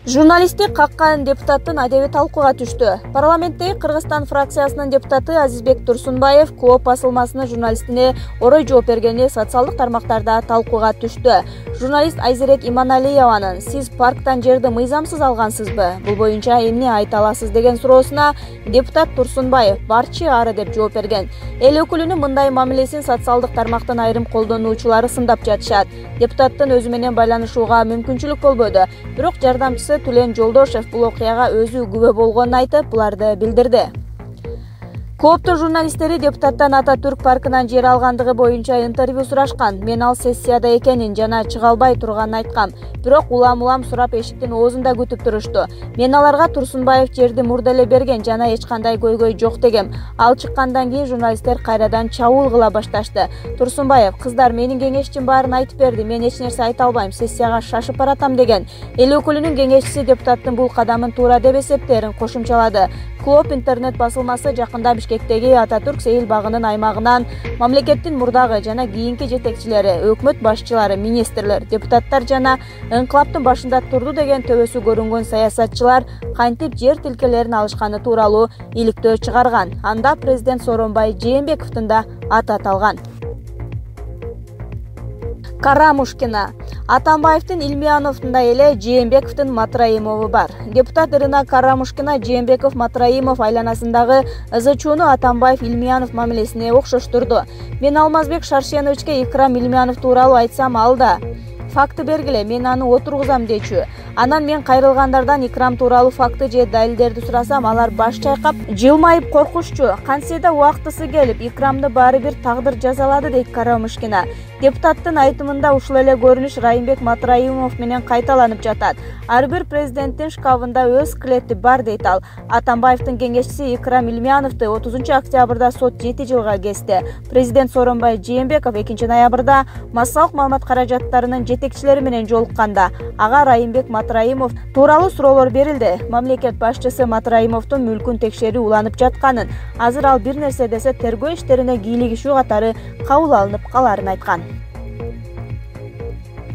Журналистти каккан депутаттын адеби талкууга түштү. Парламенттеги Кыргызстан фракциясынын депутаты Азизбек Турсунбаев КООП басылмасынын журналистине орой жооп бергени социалдык тармактарда талкууга түштү. Журналист Айзерек Иманалиеванын "Сиз парктан жерди мыйзамсыз алгансызбы? Бул боюнча эмне айта аласыз?" деген суроосуна депутат Турсунбаев "Барчы ары" деп жооп берген. Эл өкүлүнүн мындай мамилесин социалдык тармактын айрым колдонуучулары сындап жатышат. Депутаттын өзү менен байланышууга мүмкүнчүлүк болбоду. Бирок жардамчысы Тулен Жолдошев бул окуяга өзү күбө болгонун айтып, буларды билдирди. КООПтун журналисттери депутаттан Ататүрк паркынан жер алгандыгы боюнча интервью сурашкан. Мен ал сессияда экенин жана чыга албай турганын айткам. Бирок улам сурап эшиктин оозунда күтүп турушту. Мен аларга Турсунбаев жерди мурда эле берген жана эч кандай көйгөй жок дегем. Ал чыккандан кийин журналисттер кайрадан чабуул кыла башташты. Турсунбаев: "Кыздар, менин кеңешчим баарын айтып берди. Мен эч нерсе айта албайм. Сессияга шашып баратам" деген. Эл өкүлүнүн кеңешчиси депутаттын бул кадамын туура деп эсептээрин кошумчалады. КООП интернет басылмасы жакында Бишкектеги Ататүрк сейил багынын аймагынан мамлекеттин мурдагы жана кийинки жетекчилери, өкмөт башчылары, министрлер, депутаттар жана инкылаптын башында турду деген төбөсү көрүнгөн саясатчылар кантип жер тилкелерин алышканы тууралуу иликтөө чыгарган. Анда президент Сооронбай Жээнбековдун да аты аталган. Карамушкина. Атамбаевдин Илмияновдундай эле Жээнбековдун Матраимову бар. Депутат Ирина Карамушкина Жээнбеков Матраимов айланасындагы ызы-чууну Атамбаев Илмиянов мамилесине окшоштурду. "Мен Алмазбек Шаршеновичке Икрам Илмиянов тууралуу айтсам, ал да факты бергиле, мен аны отургузам дечү. Анан мен кайрылгандардан Икрам тууралуу факты же далилдерди сурасам, алар баш чайкап, жылмайып коркушчу. Кантсе убактысы келип, Икрамды баары бир тагдыр жазалады" дейт Карамушкина. Депутаттын айтымында ушул эле көрүнүш Райымбек Матраимов менен кайталанып жатат. Ар бир президенттин шкафында өз скелети бар дейт ал. Атамбаевдин кеңешчиси Икрам Илмияновду 30 октябрда сот 7 жылга кести. Президент Сооронбай Жээнбеков 2 ноябрда массалык маалымат каражаттарынын жетекчилери менен жолукканда ага Райымбек Матраимов тууралуу суроолор берилди. Мамлекет башчысы Матраимовдун мүлкүн текшерүү уланып жатканын, азыр ал бир нерсе десе тергөө иштерине кийлигишүү катары кабыл алынып каларын айткан.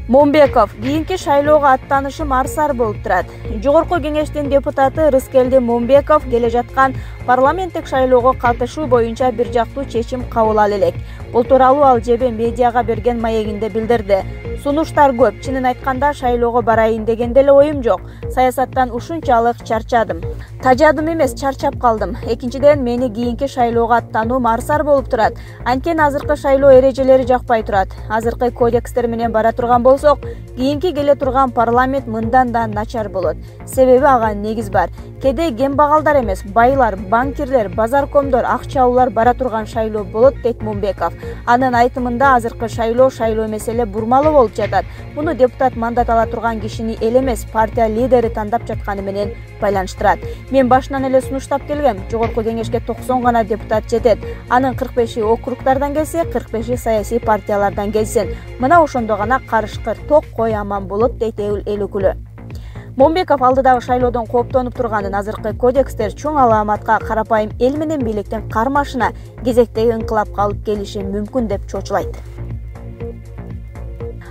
Момбеков: "Кийинки шайлоого аттанышым арсар болуп турат". Жогорку кеңештин депутаты Рыскелди Момбеков келе жаткан парламенттик шайлоого катышуу боюнча бир жактуу чечим кабыл ала элек. Бул тууралуу ал жебе медиага берген маегинде билдирди. "Сунуштар көп. Чынын айтканда шайлоого барайын деген деле оюм жок. Саясаттан ушунчалык чарчадым. Тажадым эмес, чарчап калдым. Экинчиден, мени кийинки шайлоого аттануум арсар болуп турат. Анткени азыркы шайлоо эрежелери жакпай турат. Азыркы кодекстер менен бара турган болсок, кийинки келе турган парламент мындан да начар болот. Себеби ага негиз бар. Кедей кембагалдар эмес, байлар, банкирлер, базаркомдор, акчалуулар бара турган шайлоо болот" дейт Момбеков. Анын айтымында азыркы шайлоо эмес эле бурмалуу болуп жатат. Муну депутат мандат ала турган кишини эл эмес, партия лидери тандап жатканы менен байланыштырат. "Мен башынан эле сунуштап келгем. Жогорку кеңешке 90 гана депутат жетет. Анын 45 округтардан келсе, 45 саясий партиялардан келсин. Мына ошондо гана карышкыр ток кой аман болот" дейт эл өкүлү. Момбеков алдыдагы шайлоодон кооптонуп турганын, азыркы кодекстер чоң аламатка карапайым эл менен бийликтин кармашына, кезектеги инкылапка алып келиши мүмкүн деп чочулайт.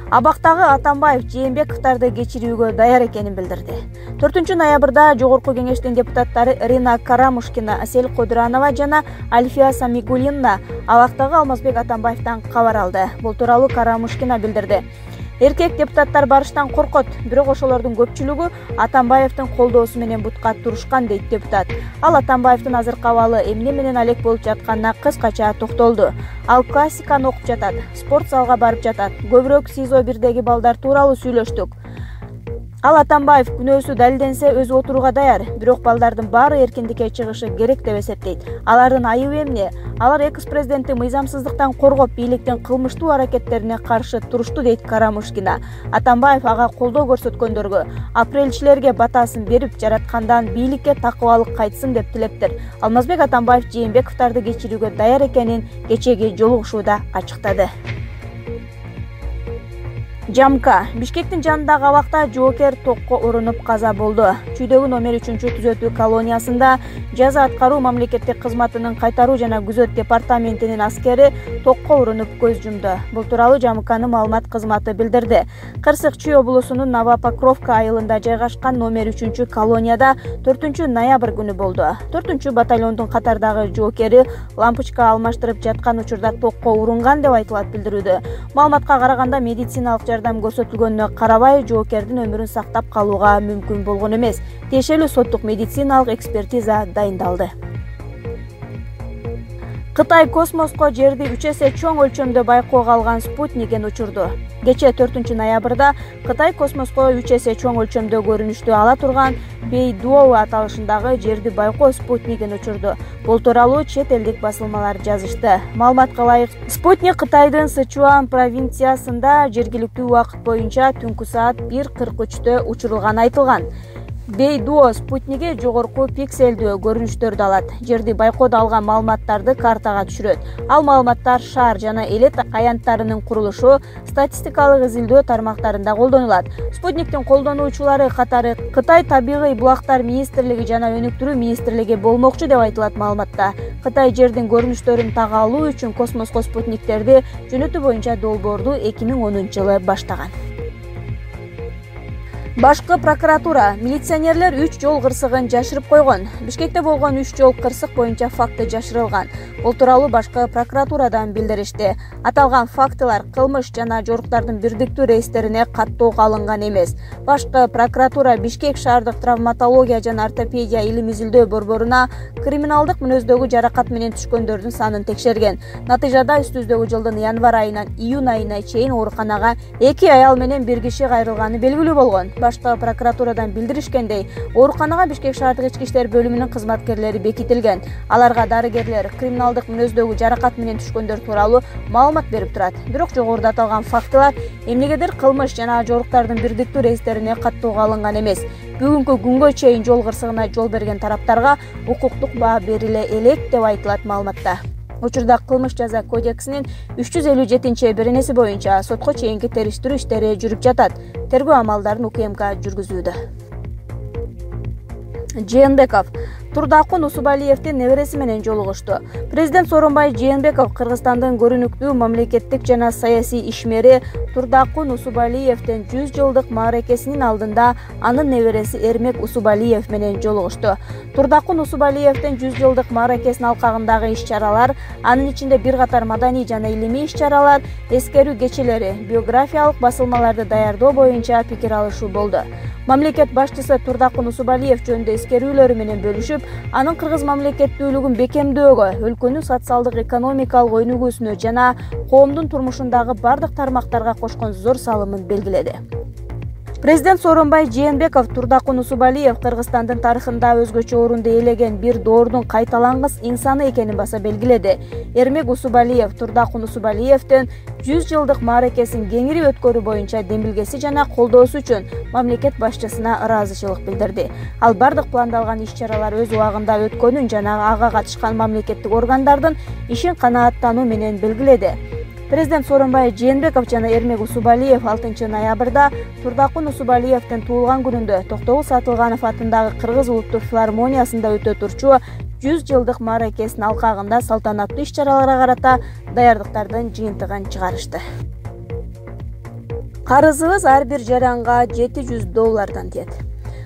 Абактагы Атамбаев Жээнбековдорду кечирүүгө даяр экенин билдирди. 4 ноябрда Жогорку кеңештин депутаттары Ирина Карамушкина, Асель Кодуранова жана Альфия Самигуллина абактагы Алмазбек Атамбаевден кабар алды. Бул тууралуу Карамушкина билдирди. "Эркек депутаттар барыштан коркот, бирок ошолордун көпчүлүгү Атамбаевдин колдоосу менен бутка турушкан" дейт депутат. Ал Атамбаевдин азыркы абалы эмне менен алек болуп жатканына кыскача токтолду. Ал классиканы окуп жатат, спорт залга барып жатат, көбүрөөк СИЗО 1деги балдар тууралуу сүйлөштүк. Ал Атамбаев күнөөсү далилденсе өзү отурууга даяр, бирок балдардын баары эркиндикке чыгышы керек деп эсептейт. Алардын айыбы эмне? Алар экс-президентти мыйзамсыздыктан коргоп, бийликтин кылмыштуу аракеттерине каршы турушту дейт Карамушкина. Атамбаев ага колдоо көрсөткөндөргө, апрелчилерге батасын берип, жараткандан бийликке такыбалык кайтсын деп тилептир. Алмазбек Атамбаев Жээнбековдорду кечирүүгө даяр экенин кечеги жолугушууда ачыктады. Жамка Бишкектин жанындагы абакта жоокер токко урунуп каза болду. Чүйдөгү номер 3-түзөтүү колониясында жаза аткаруу мамлекеттик кызматынын кайтаруу жана күзөт департаментинин аскери токко урунуп көз жумду. Бул тууралуу Жамканын маалымат кызматы билдирди. Кырсык Чүй облусунун Новопокровка айылында жайгашкан номер 3-колонияда 4-ноябрь күнү болду. 4-батальондун катардагы жоокери лампочка алмаштырып жаткан учурда токко урунган деп айтылат билдирүүдө. Маалыматка караганда медициналык жардам көрсөтүлгөнүнө карабай жоокердин өмүрүн сактап калууга мүмкүн болгон эмес. Тиешелүү соттук медициналык экспертиза дайындалды. Кытай космоско жерди 3 эсе чоң өлчөмдө байкоого алган спутнигин учурду. Кечээ 4-ноябрда Кытай космоско 3 эсе чоң өлчөмдө көрүнүштү ала турган Бейдуо аталышындагы жерди байкоо спутнигин учурду. Бул тууралуу чет элдик басылмалар жазышты. Маалыматка ылайык, спутник Кытайдын Сычуан провинциясында жергиликтүү убакыт боюнча түнкү саат 1:43 учурулганы айтылган. Бейдуо спутниги жогорку пикселдүү көрүнүштөрдү алат. Жерди байкоодо алган маалыматтарды картага түшүрөт. Ал маалыматтар шаар жана элет аянттарынын курулушу, статистикалык изилдөө тармактарында колдонулат. Спутниктин колдонуучулары катары Кытай табигый булактар министрлиги жана өнүктүрүү министрлиги болмокчу деп айтылат маалыматта. Кытай жердин көрүнүштөрүн тага алуу үчүн космоско спутниктерди жөнөтүү боюнча долбоорду 2010-жылы баштаган. Башкы прокуратура милиционерлер 3 жол кырсыгын жашырып койгон. Бишкекте болгон 3 жол кырсык боюнча факты жашырылган. Бул тууралуу башкы прокуратурадан билдиришти. Аталган фактылар кылмыш жана жоруктардын бирдиктүү рейстерине каттоого алынган эмес. Башкы прокуратура Бишкек шаардык травматология жана ортопедия илим изилдөө борборуна криминалдык мүнөздөгү жаракат менен түшкөндөрдүн санын текшерген. Натыйжада үстүбүздөгү жылдын январь айынан июнь айына чейин ооруканага 2 аял менен 1 киши кайрылганы белгилүү болгон. Башкы прокуратурадан билдиришкендей, ооруканага Бишкек шаардык ички иштер бөлүмүнүн кызматкерлери бекитилген. Аларга дарыгерлер криминалдык мүнөздөгү жаракат менен түшкөндөр тууралуу маалымат берип турат. Бирок жогоруда аталган фактылар эмнегедир кылмыш жана жоруктардын бирдиктүү рейстерине каттоого алынган эмес. Бүгүнкү күнгө чейин жол кырсыгына жол берген тараптарга укуктук баа бериле элек деп айтылат маалыматта. Учурда кылмыш жаза кодексинин 357-беренеси боюнча сотко чейинки териштирүү иштери жүрүп жатат. Тергөө амалдарын УКМК жүргүзүүдө. Жээнбеков Турдакун Усубалиевдин небереси менен жолугушту. Президент Сооронбай Жээнбеков Кыргызстандын көрүнүктүү мамлекеттик жана саясий ишмери Турдакун Усубалиевдин 100 жылдык мааракесинин алдында анын небереси Эрмек Усубалиев менен жолугушту. Турдакун Усубалиевдин 100 жылдык мааракесинин алкагындагы иш-чаралар, анын ичинде бир катар маданий жана илимий иш-чаралар, эскерүү кечелери, биографиялык басылмаларды даярдоо боюнча пикир алышуу болду. Мамлекет башчысы Турдакун Усубалиев жөнүндө эскерүүлөрү менен бөлүшүп, анын кыргыз мамлекеттүүлүгүн бекемдөөгө, өлкөнүн социалдык экономикалык өнүгүүсүнө жана коомдун турмушундагы бардык тармактарга кошкон зор салымын белгиледи. Президент Сооронбай Жээнбеков Турдакун Усубалиев Кыргызстандын тарыхында өзгөчө орунду ээлеген бир доордун кайталангыс инсаны экенин баса белгиледи. Эрмек Усубалиев Турдакун Усубалиевдин 100 жылдык мааракесин кеңири өткөрүү боюнча демилгеси жана колдоосу үчүн мамлекет башчысына ыраазычылык билдирди. Ал бардык пландалган иш-чаралар өз убагында өткөнүн жана ага катышкан мамлекеттик органдардын ишин канааттануу менен белгиледи. Президент Сооронбай Жээнбеков жана Эрмек Усубалиев 6-ноябрда Турдакун Усубалиевдин туулган күнүндө Токтогул Сатылганов атындагы Кыргыз улуттук филармониясында өтө турчу 100 жылдык мааракесинин алкагында салтанаттуу иш-чараларга карата даярдыктардын жыйынтыгын чыгарышты. Карызыбыз ар бир жаранга $700 тиет.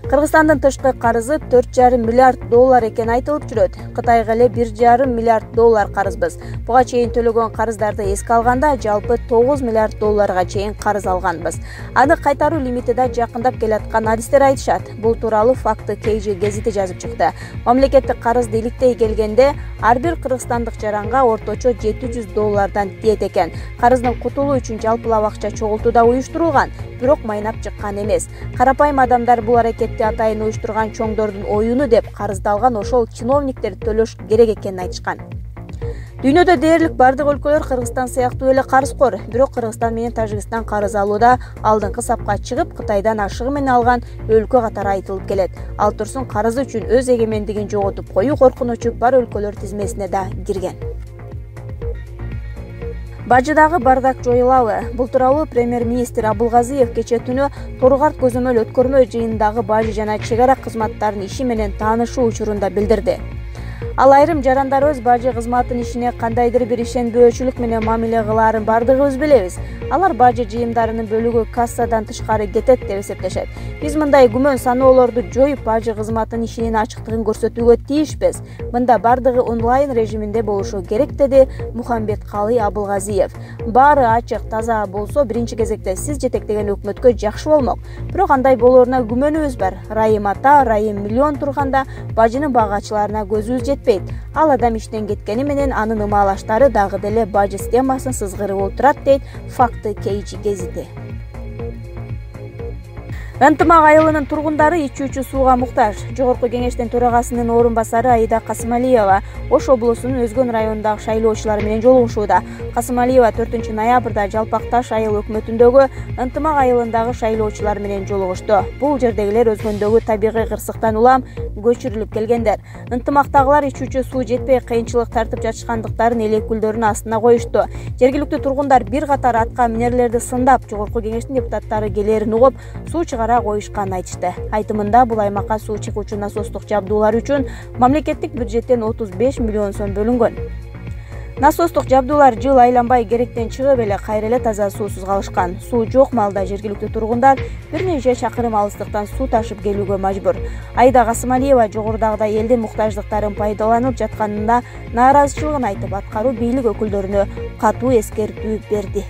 Кыргызстандын тышкы карызы $4,5 миллиард экен айтылып жүрөт. Кытайга эле $1,5 миллиард карызбыз. Буга чейин төлөгөн карыздарды эске алганда жалпы $9 миллиард чейин карыз алганбыз. Аны кайтаруу лимити да жакындап келаткан адистер айтышат. Бул тууралуу факты KG гезити жазып чыкты. Мамлекеттик карызды иликтей келгенде ар бир кыргызстандык жаранга орточо $700 тиет экен. Карыздын кутулуу үчүн жалпылап акча чогултуу уюштурулган, бирок майнап чыккан эмес. Карапайым адамдар бул аракетти атайын уюштурган чоңдордун оюну деп карызды алган ошол чиновниктер төлөш керек экенин айтышкан. Дүйнөдө дээрлик бардык өлкөлөр Кыргызстан сыяктуу эле карызкор, бирок Кыргызстан менен Тажикстан карыз алууда алдыңкы сапка чыгып, Кытайдан ашыгы менен алган өлкө катары айтылып келет. Ал турсун карызы үчүн өз эгемендигин жоготуп коюу коркунучу бар өлкөлөр тизмесине да кирген. Бажыдагы бардак жоюлабы? Бул тууралуу премьер-министр Абылгазиев кечээ түнү Тору-Карт көзөмөл өткөрмө жыйынындагы бажы жана чек ара кызматтарынын иши менен таанышуу учурунда билдирди. Ал айрым жарандар өз бажы кызматынын ишине кандайдыр бир ишенбөөчүлүк менен мамиле кылаарын бардыгыбыз билебиз. Алар бажы жыйымдарынын бөлүгү кассадан тышкары кетет деп эсептешет. Биз мындай күмөн саноолорду жоюп, бажы кызматынын ишинин ачыктыгын көрсөтүүгө тийишпиз. Мында бардыгы онлайн режиминде болушу керек, деди Мухамбеткалый Абылгазиев. Баары ачык, таза болсо биринчи кезекте сиз жетектеген өкмөткө жакшы болмок. Бирок андай болооруна күмөнүбүз бар. Райым ата, Райым миллион турганда бажынын багачыларына көзүбүз жетпейт. Ал адам иштен кеткени менен анын ымаалаштары дагы деле бажы системасын сызгырып отурат, дейт Факты Кейчи гезити. Ынтымак айылынын тургундары ичүүчү сууга муктаж. Жогорку кеңештин төрагасынын орун басары Аида Касымалиева Ош облусунун Өзгөн районундагы шайлоочулар менен жолугушууда. Касымалиева 4 ноябрда Жалпак Таш айыл өкмөтүндөгү Ынтымак айылындагы шайлоочулар менен жолугушту. Бул жердегилер Өзгөндөгү табигый кырсыктан улам көчүрүлүп келгендер. Ынтымактагылар ичүүчү суу жетпей кыйынчылык тартып жатышкандыктарын эл өкүлдөрүнүн астына коюшту. Жергиликтүү тургундар бир катар атка минерлерди сындап, жогорку кеңештин депутаттары келерин угуп, суу чыгара коюшканын айтышты. Айтымында бул аймакка суу чыгуучу насостук жабдуулар үчүн мамлекеттик бюджеттен 35 миллион сом бөлүнгөн. Насостук жабдуулар жыл айланбай керектен чыгып эле кайра эле таза суусуз калышкан. Суу жок маалда жергиликтүү тургундар бир нече чакырым алыстыктан суу ташып келүүгө мажбур. Аида Касымалиева жогорудагыдай элдин муктаждыктарын пайдаланып жатканына нааразычылыгын айтып, аткаруу бийлик өкүлдөрүнө катуу эскертүү берди.